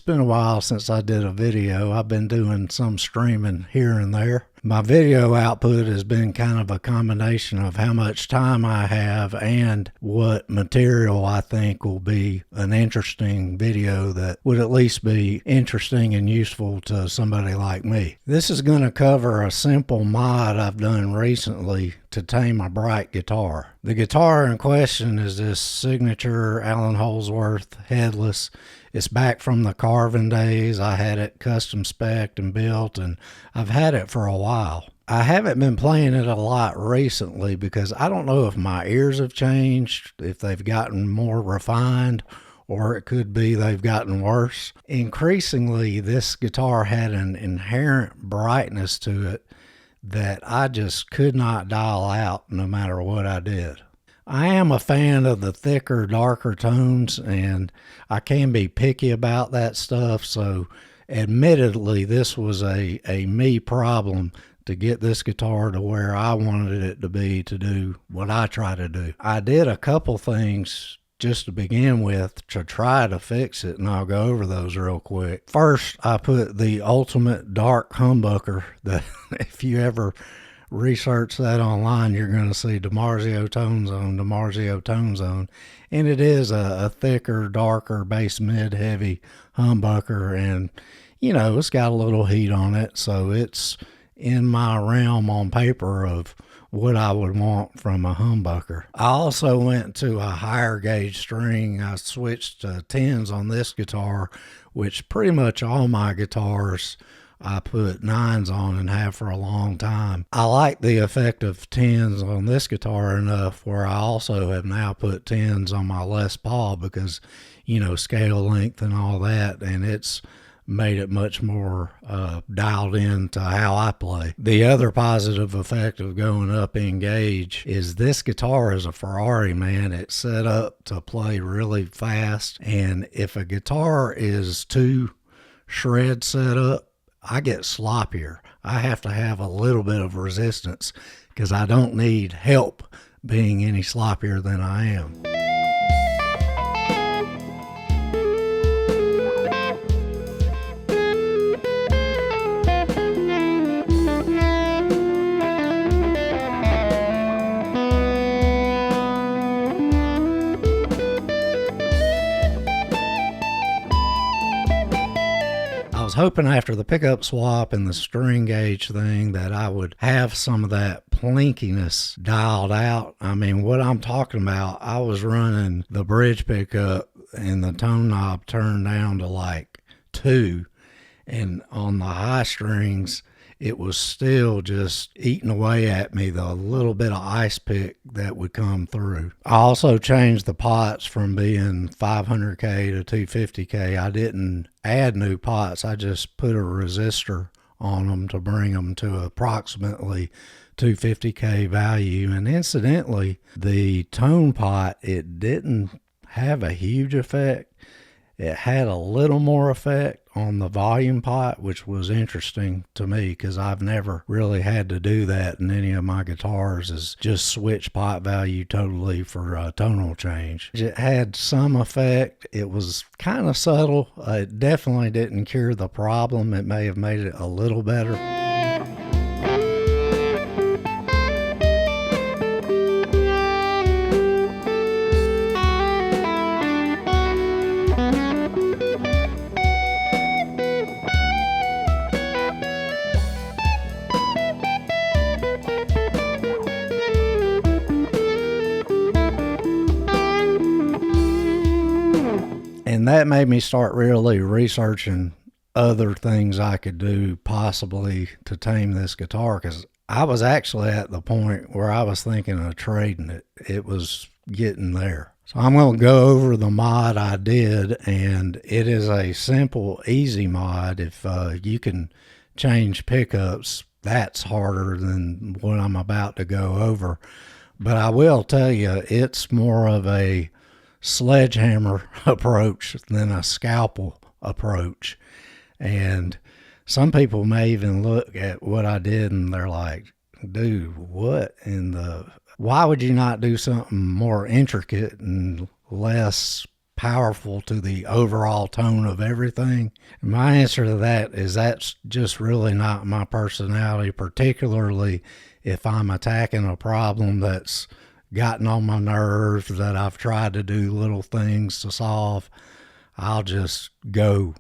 been a while since I did a video. I've been doing some streaming here and there. My video output has been kind of a combination of how much time I have and what material I think will be an interesting video that would at least be interesting and useful to somebody like me. This is going to cover a simple mod I've done recently to tame a bright guitar. The guitar in question is this signature Allan Holdsworth headless. It's back from the Carvin days. I had it custom spec'd and built, and I've had it for a while. I haven't been playing it a lot recently because I don't know if my ears have changed, if they've gotten more refined, or it could be they've gotten worse. Increasingly, this guitar had an inherent brightness to it that I just could not dial out no matter what I did. I am a fan of the thicker, darker tones, and I can be picky about that stuff, so admittedly this was a me problem to get this guitar to where I wanted it to be to do what I try to do. I did a couple things just to begin with to try to fix it, and I'll go over those real quick. First, I put the ultimate dark humbucker that if you ever research that online, you're going to see DiMarzio tone zone, and it is a thicker, darker bass mid heavy humbucker, and you know, it's got a little heat on it, so it's in my realm on paper of what I would want from a humbucker. I also went to a higher gauge string. I switched to 10s on this guitar, which pretty much all my guitars I put 9s on and have for a long time. I like the effect of 10s on this guitar enough where I also have now put 10s on my Les Paul because, you know, scale length and all that, and it's made it much more dialed in to how I play. The other positive effect of going up in gauge is this guitar is a Ferrari, man. It's set up to play really fast, and if a guitar is too shred set up, I get sloppier. I have to have a little bit of resistance because I don't need help being any sloppier than I am. I was hoping after the pickup swap and the string gauge thing that I would have some of that plinkiness dialed out. I mean, what I'm talking about, I was running the bridge pickup and the tone knob turned down to like 2, and on the high strings it was still just eating away at me, the little bit of ice pick that would come through. I also changed the pots from being 500K to 250K. I didn't add new pots. I just put a resistor on them to bring them to approximately 250K value. And incidentally, the tone pot, it didn't have a huge effect. It had a little more effect on the volume pot, which was interesting to me because I've never really had to do that in any of my guitars, is just switch pot value totally for a tonal change. It had some effect. It was kind of subtle. It definitely didn't cure the problem. It may have made it a little better. And that made me start really researching other things I could do possibly to tame this guitar, because I was actually at the point where I was thinking of trading it. It was getting there. So I'm going to go over the mod I did, and it is a simple, easy mod. If you can change pickups, that's harder than what I'm about to go over. But I will tell you, it's more of a sledgehammer approach than a scalpel approach. And some people may even look at what I did and they're like, dude, what in the, why would you not do something more intricate and less powerful to the overall tone of everything? And my answer to that is that's just really not my personality, particularly if I'm attacking a problem that's gotten on my nerves, that I've tried to do little things to solve. I'll just go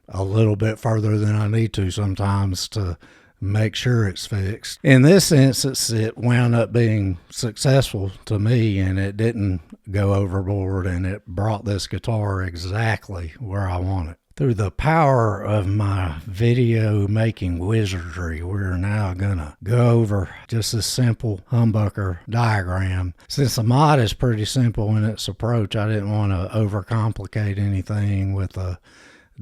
a little bit further than I need to sometimes to make sure it's fixed. In this instance, it wound up being successful to me, and it didn't go overboard, and it brought this guitar exactly where I want it. Through the power of my video making wizardry, we're now gonna go over just a simple humbucker diagram. Since the mod is pretty simple in its approach, I didn't want to overcomplicate anything with a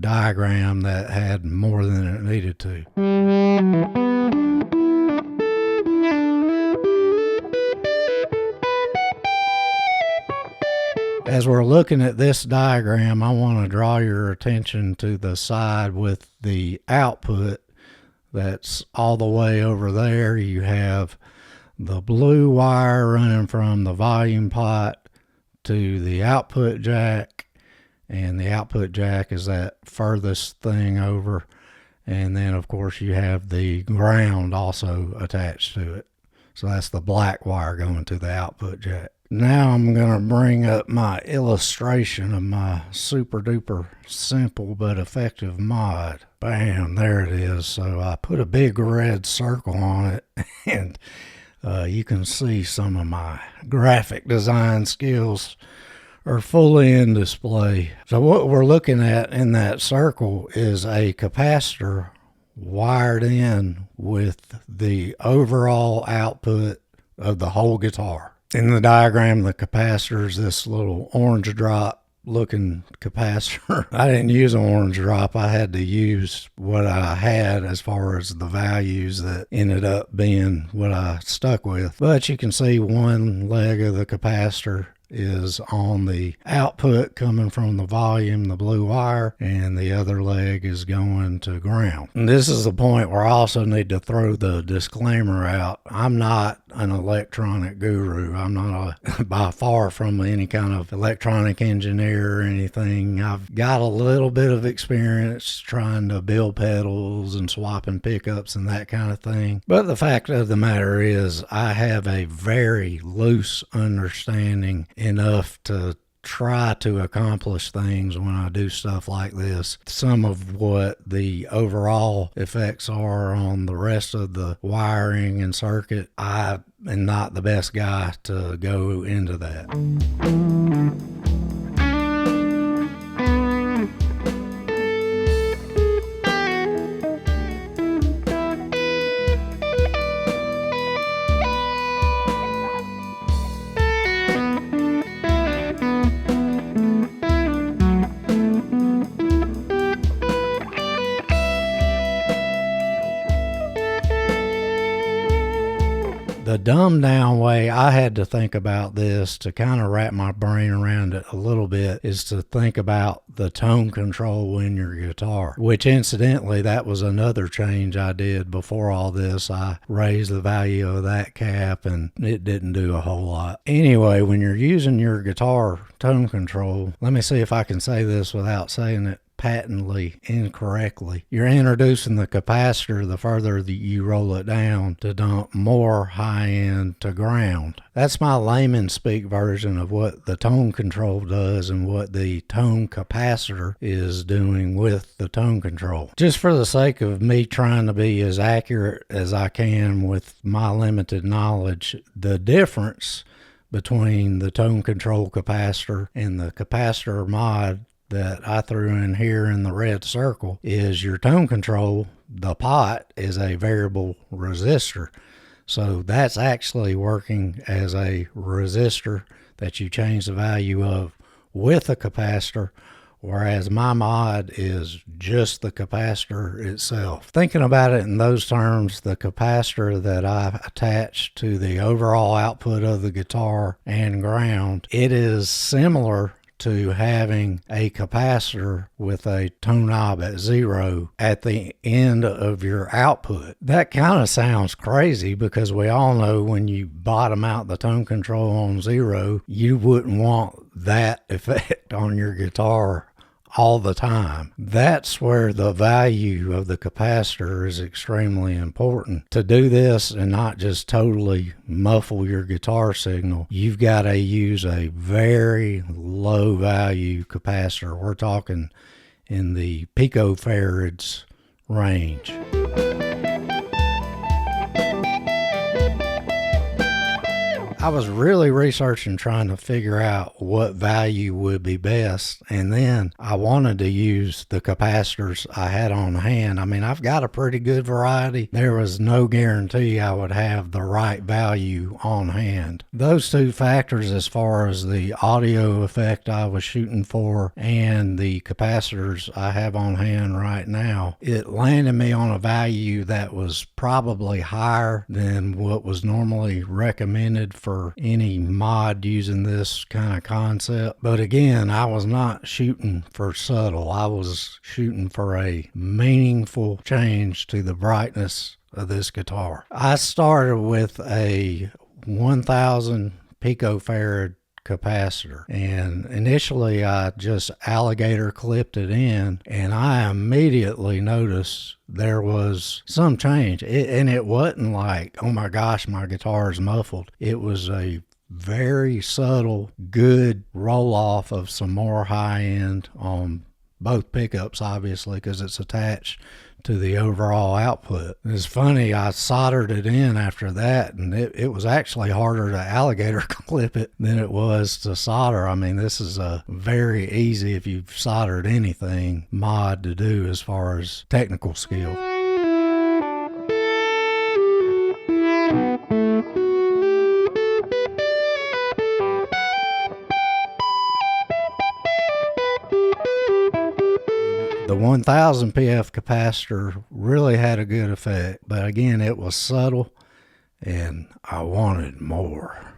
diagram that had more than it needed to. As we're looking at this diagram, I want to draw your attention to the side with the output that's all the way over there. You have the blue wire running from the volume pot to the output jack, and the output jack is that furthest thing over. And then, of course, you have the ground also attached to it. So that's the black wire going to the output jack. Now I'm going to bring up my illustration of my super duper simple but effective mod. Bam, there it is. So I put a big red circle on it, and you can see some of my graphic design skills are fully in display. So what we're looking at in that circle is a capacitor wired in with the overall output of the whole guitar. In the diagram, the capacitor is this little orange drop looking capacitor. I didn't use an orange drop. I had to use what I had as far as the values that ended up being what I stuck with. But you can see one leg of the capacitor is on the output coming from the volume, the blue wire, and the other leg is going to ground. And this is the point where I also need to throw the disclaimer out. I'm not an electronic guru. I'm not by far from any kind of electronic engineer or anything. I've got a little bit of experience trying to build pedals and swapping pickups and that kind of thing. But the fact of the matter is I have a very loose understanding, enough to try to accomplish things when I do stuff like this. Some of what the overall effects are on the rest of the wiring and circuit, I am not the best guy to go into that. The dumbed down way I had to think about this to kind of wrap my brain around it a little bit is to think about the tone control in your guitar, which incidentally, that was another change I did before all this. I raised the value of that cap and it didn't do a whole lot. Anyway, when you're using your guitar tone control, let me see if I can say this without saying it patently incorrectly. You're introducing the capacitor the further that you roll it down to dump more high end to ground. That's my layman speak version of what the tone control does and what the tone capacitor is doing with the tone control. Just for the sake of me trying to be as accurate as I can with my limited knowledge, the difference between the tone control capacitor and the capacitor mod that I threw in here in the red circle is your tone control. The pot is a variable resistor. So that's actually working as a resistor that you change the value of with a capacitor, whereas my mod is just the capacitor itself. Thinking about it in those terms, the capacitor that I attached to the overall output of the guitar and ground, it is similar to having a capacitor with a tone knob at 0 at the end of your output. That kind of sounds crazy because we all know when you bottom out the tone control on 0, you wouldn't want that effect on your guitar all the time. That's where the value of the capacitor is extremely important. To do this and not just totally muffle your guitar signal, you've got to use a very low value capacitor. We're talking in the picofarads range. I was really researching, trying to figure out what value would be best, and then I wanted to use the capacitors I had on hand. I mean, I've got a pretty good variety. There was no guarantee I would have the right value on hand. Those two factors, as far as the audio effect I was shooting for and the capacitors I have on hand right now, it landed me on a value that was probably higher than what was normally recommended for any mod using this kind of concept. But again, I was not shooting for subtle. I was shooting for a meaningful change to the brightness of this guitar. I started with a 1000 picofarad capacitor, and initially I just alligator clipped it in, and I immediately noticed there was some change. And it wasn't like, oh my gosh, my guitar is muffled. It was a very subtle, good roll off of some more high end on both pickups, obviously, because it's attached to the overall output. It's funny, I soldered it in after that, and it was actually harder to alligator clip it than it was to solder. I mean, this is a very easy, if you've soldered anything, mod to do as far as technical skill. The 1000 PF capacitor really had a good effect, but again, it was subtle and I wanted more.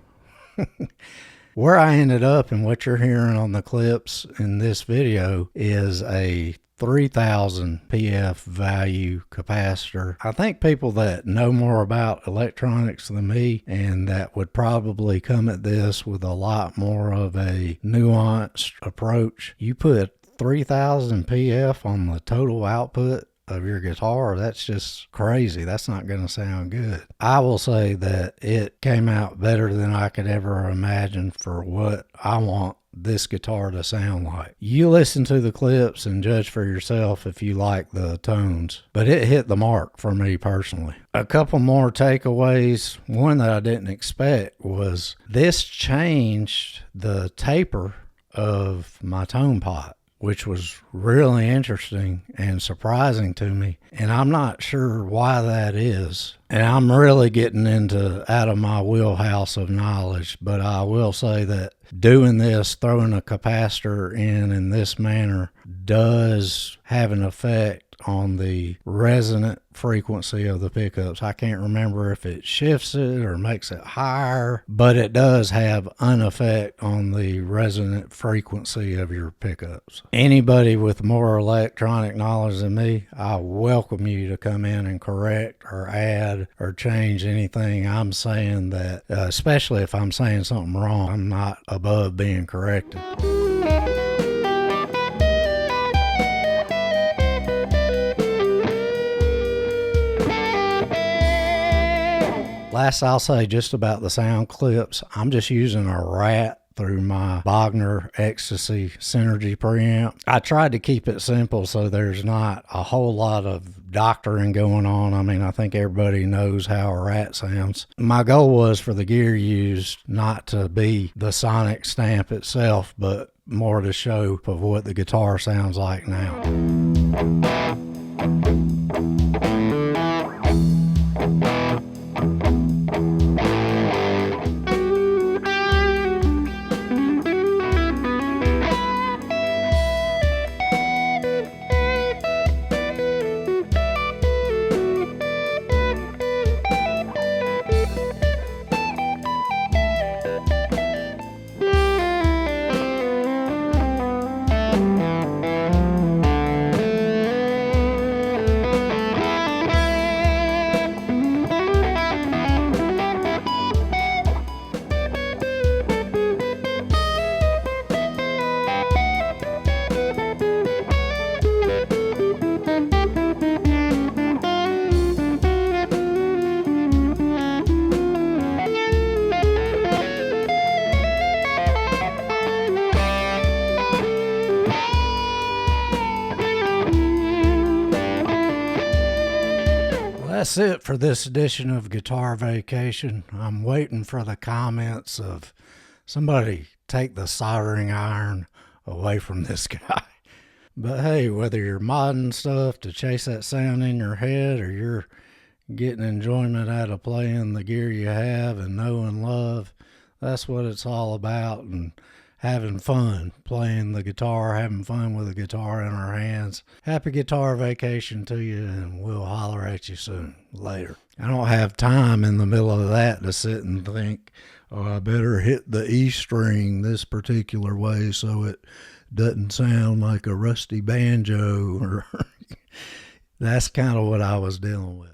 Where I ended up and what you're hearing on the clips in this video is a 3000 PF value capacitor. I think people that know more about electronics than me and that would probably come at this with a lot more of a nuanced approach, you put 3000 PF on the total output of your guitar, that's just crazy. That's not going to sound good. I will say that it came out better than I could ever imagine for what I want this guitar to sound like. You listen to the clips and judge for yourself if you like the tones, but it hit the mark for me personally. A couple more takeaways. One that I didn't expect was this changed the taper of my tone pot, which was really interesting and surprising to me. And I'm not sure why that is. And I'm really getting out of my wheelhouse of knowledge, but I will say that doing this, throwing a capacitor in this manner, does have an effect on the resonant frequency of the pickups. I can't remember if it shifts it or makes it higher, but it does have an effect on the resonant frequency of your pickups. Anybody with more electronic knowledge than me, I welcome you to come in and correct or add or change anything I'm saying, that especially if I'm saying something wrong, I'm not above being corrected. Last I'll say just about the sound clips, I'm just using a rat through my Bogner Ecstasy Synergy preamp. I tried to keep it simple so there's not a whole lot of doctoring going on. I mean, I think everybody knows how a rat sounds. My goal was for the gear used not to be the sonic stamp itself, but more to show of what the guitar sounds like now. That's it for this edition of Guitar Vacation. I'm waiting for the comments of somebody take the soldering iron away from this guy. But hey, whether you're modding stuff to chase that sound in your head or you're getting enjoyment out of playing the gear you have and know and love, that's what it's all about. And having fun playing the guitar, having fun with the guitar in our hands. Happy guitar vacation to you, and we'll holler at you soon. Later. I don't have time in the middle of that to sit and think, oh, I better hit the E string this particular way so it doesn't sound like a rusty banjo. Or that's kind of what I was dealing with.